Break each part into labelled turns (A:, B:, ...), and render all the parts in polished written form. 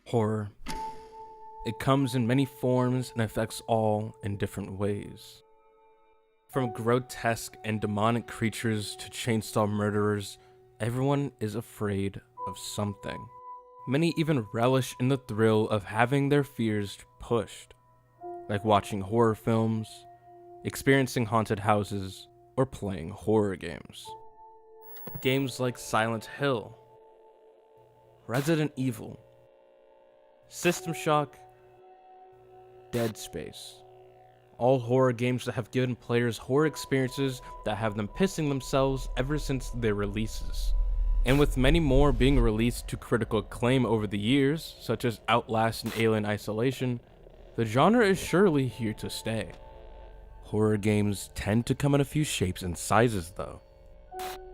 A: Horror. It comes in many forms and affects all in different ways. From grotesque and demonic creatures to chainsaw murderers, everyone is afraid of something. Many even relish in the thrill of having their fears pushed, like watching horror films, experiencing haunted houses, or playing horror games. Games like Silent Hill, Resident Evil, System Shock, Dead Space. All horror games that have given players horror experiences that have them pissing themselves ever since their releases. And with many more being released to critical acclaim over the years, such as Outlast and Alien Isolation, the genre is surely here to stay. Horror games tend to come in a few shapes and sizes though.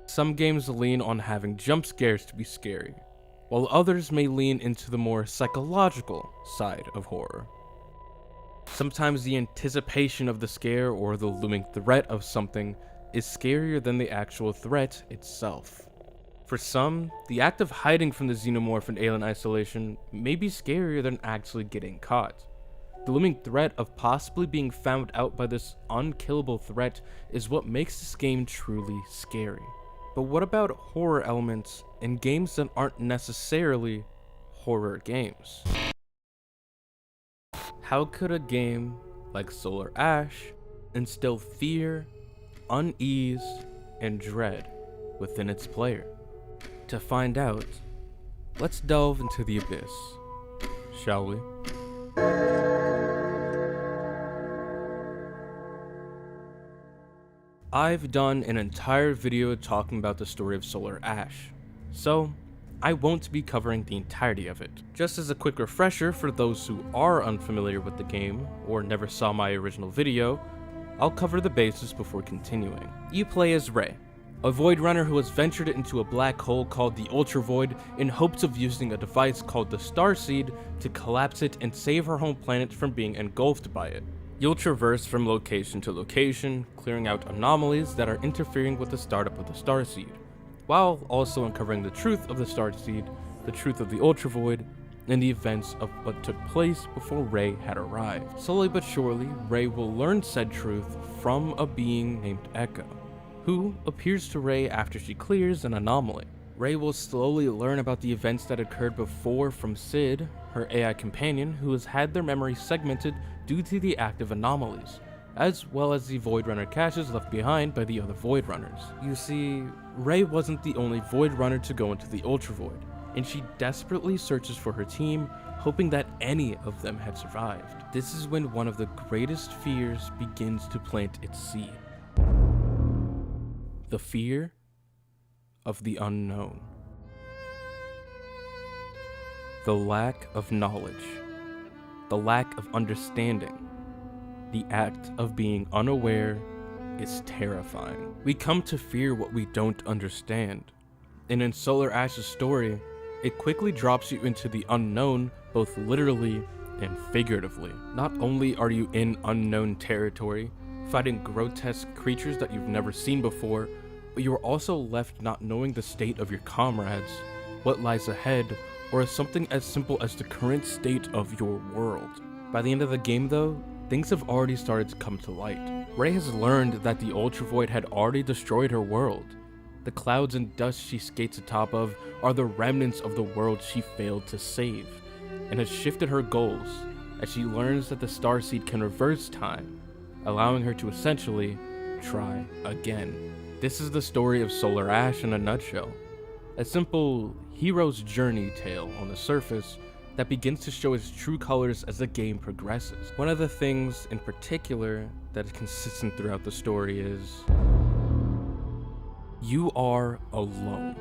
A: Some games lean on having jump scares to be scary, while others may lean into the more psychological side of horror. Sometimes the anticipation of the scare or the looming threat of something is scarier than the actual threat itself. For some, the act of hiding from the xenomorph in Alien Isolation may be scarier than actually getting caught. The looming threat of possibly being found out by this unkillable threat is what makes this game truly scary. But what about horror elements in games that aren't necessarily horror games? How could a game like Solar Ash instill fear, unease, and dread within its player? To find out, let's delve into the abyss, shall we? I've done an entire video talking about the story of Solar Ash, so I won't be covering the entirety of it. Just as a quick refresher for those who are unfamiliar with the game or never saw my original video, I'll cover the basis before continuing. You play as Ray, a Void Runner who has ventured into a black hole called the Ultra Void in hopes of using a device called the Starseed to collapse it and save her home planet from being engulfed by it. You'll traverse from location to location, clearing out anomalies that are interfering with the startup of the Starseed, while also uncovering the truth of the Starseed, the truth of the Ultra Void, and the events of what took place before Ray had arrived. Slowly but surely, Ray will learn said truth from a being named Echo, who appears to Ray after she clears an anomaly. Ray will slowly learn about the events that occurred before from Sid, her AI companion, who has had their memory segmented due to the active anomalies, as well as the Void Runner caches left behind by the other Void Runners. You see, Ray wasn't the only Void Runner to go into the Ultra Void, and she desperately searches for her team, hoping that any of them had survived. This is when one of the greatest fears begins to plant its seed. The fear of the unknown. The lack of knowledge. The lack of understanding. The act of being unaware is terrifying. We come to fear what we don't understand. And in Solar Ash's story, it quickly drops you into the unknown, both literally and figuratively. Not only are you in unknown territory, fighting grotesque creatures that you've never seen before, but you are also left not knowing the state of your comrades, what lies ahead, or something as simple as the current state of your world. By the end of the game though, things have already started to come to light. Ray has learned that the Ultra Void had already destroyed her world. The clouds and dust she skates atop of are the remnants of the world she failed to save, and has shifted her goals as she learns that the Starseed can reverse time, allowing her to essentially try again. This is the story of Solar Ash in a nutshell. A simple hero's journey tale on the surface that begins to show its true colors as the game progresses. One of the things in particular that is consistent throughout the story is you are alone,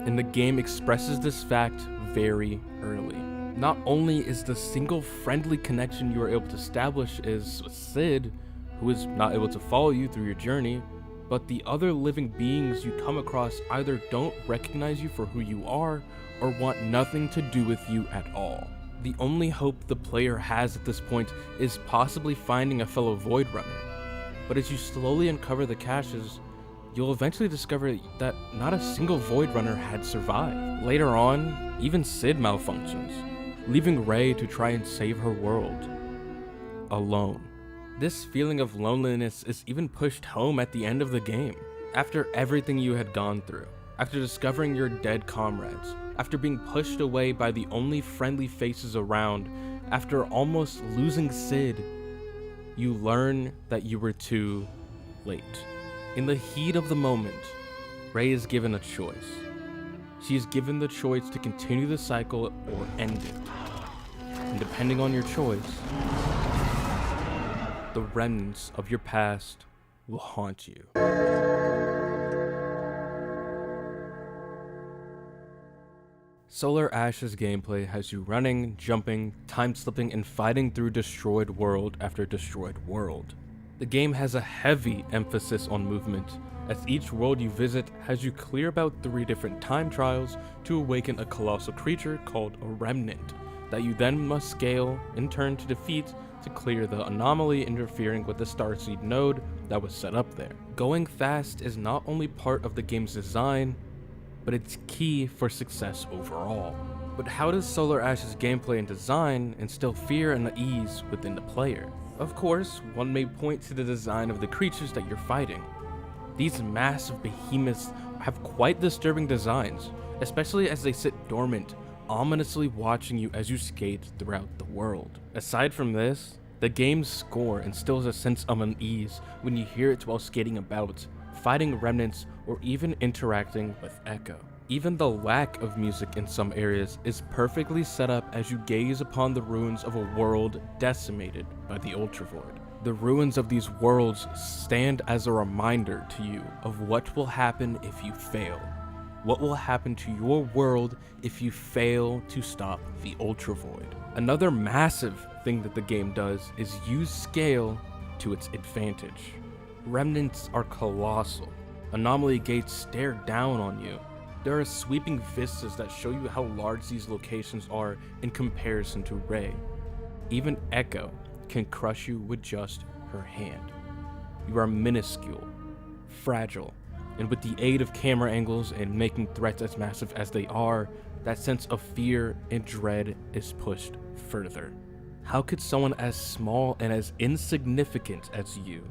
A: and the game expresses this fact very early. Not only is the single friendly connection you are able to establish is Sid, who is not able to follow you through your journey, but the other living beings you come across either don't recognize you for who you are or want nothing to do with you at all. The only hope the player has at this point is possibly finding a fellow Void Runner, but as you slowly uncover the caches, you'll eventually discover that not a single Void Runner had survived. Later on, even Sid malfunctions, leaving Ray to try and save her world, alone. This feeling of loneliness is even pushed home at the end of the game. After everything you had gone through, after discovering your dead comrades, after being pushed away by the only friendly faces around, after almost losing Sid, you learn that you were too late. In the heat of the moment, Ray is given a choice. She is given the choice to continue the cycle or end it. And depending on your choice, the remnants of your past will haunt you. Solar Ash's gameplay has you running, jumping, time-slipping, and fighting through destroyed world after destroyed world. The game has a heavy emphasis on movement, as each world you visit has you clear about 3 different time trials to awaken a colossal creature called a remnant, that you then must scale in turn to defeat to clear the anomaly interfering with the starseed node that was set up there. Going fast is not only part of the game's design, but it's key for success overall. But how does Solar Ash's gameplay and design instill fear and ease within the player? Of course, one may point to the design of the creatures that you're fighting. These massive behemoths have quite disturbing designs, especially as they sit dormant, ominously watching you as you skate throughout the world. Aside from this, the game's score instills a sense of unease when you hear it while skating about, fighting remnants, or even interacting with Echo. Even the lack of music in some areas is perfectly set up as you gaze upon the ruins of a world decimated by the Ultravoid. The ruins of these worlds stand as a reminder to you of what will happen if you fail. What will happen to your world if you fail to stop the Ultravoid. Another massive thing that the game does is use scale to its advantage. Remnants are colossal. Anomaly gates stare down on you. There are sweeping vistas that show you how large these locations are in comparison to Ray. Even Echo can crush you with just her hand. You are minuscule, fragile, and with the aid of camera angles and making threats as massive as they are, that sense of fear and dread is pushed further. How could someone as small and as insignificant as you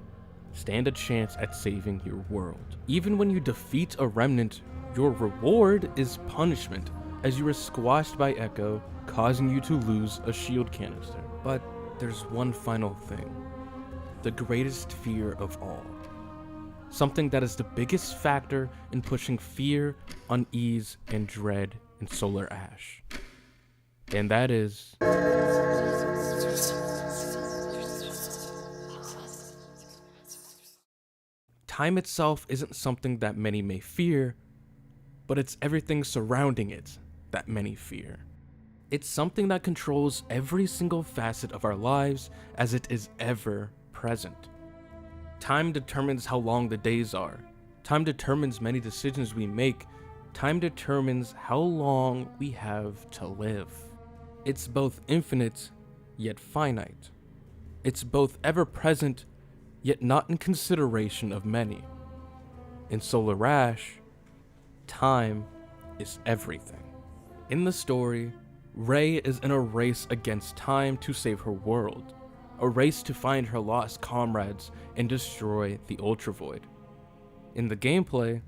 A: stand a chance at saving your world? Even when you defeat a remnant, your reward is punishment, as you are squashed by Echo, causing you to lose a shield canister. But there's one final thing. The greatest fear of all. Something that is the biggest factor in pushing fear, unease, and dread in Solar Ash. And that is... time itself isn't something that many may fear, but it's everything surrounding it that many fear. It's something that controls every single facet of our lives as it is ever present. Time determines how long the days are. Time determines many decisions we make. Time determines how long we have to live. It's both infinite, yet finite. It's both ever-present, yet not in consideration of many. In Solar Ash, time is everything. In the story, Ray is in a race against time to save her world, a race to find her lost comrades and destroy the Ultravoid. In the gameplay,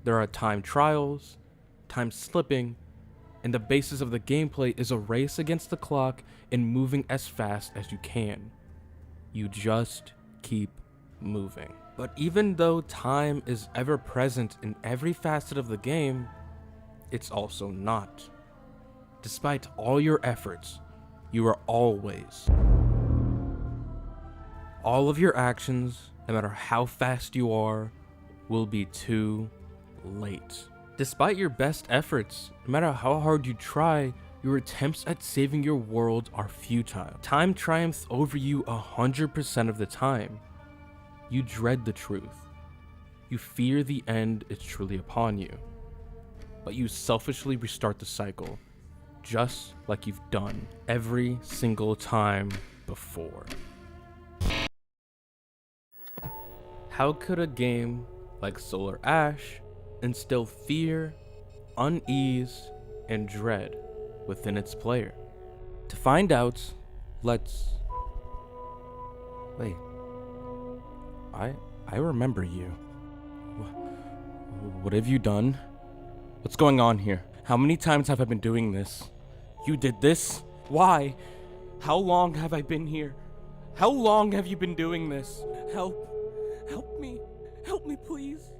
A: there are time trials, time slipping, and the basis of the gameplay is a race against the clock and moving as fast as you can. You just keep moving. But even though time is ever present in every facet of the game, it's also not. Despite all your efforts, you are always. All of your actions, no matter how fast you are, will be too late. Despite your best efforts, no matter how hard you try, your attempts at saving your world are futile. Time triumphs over you 100% of the time. You dread the truth. You fear the end is truly upon you. But you selfishly restart the cycle, just like you've done every single time before. How could a game like Solar Ash instill fear, unease, and dread within its player? To find out, let's... Wait. I remember you. What have you done? What's going on here? How many times have I been doing this? You did this? Why? How long have I been here? How long have you been doing this? Help. Help me. Help me, please.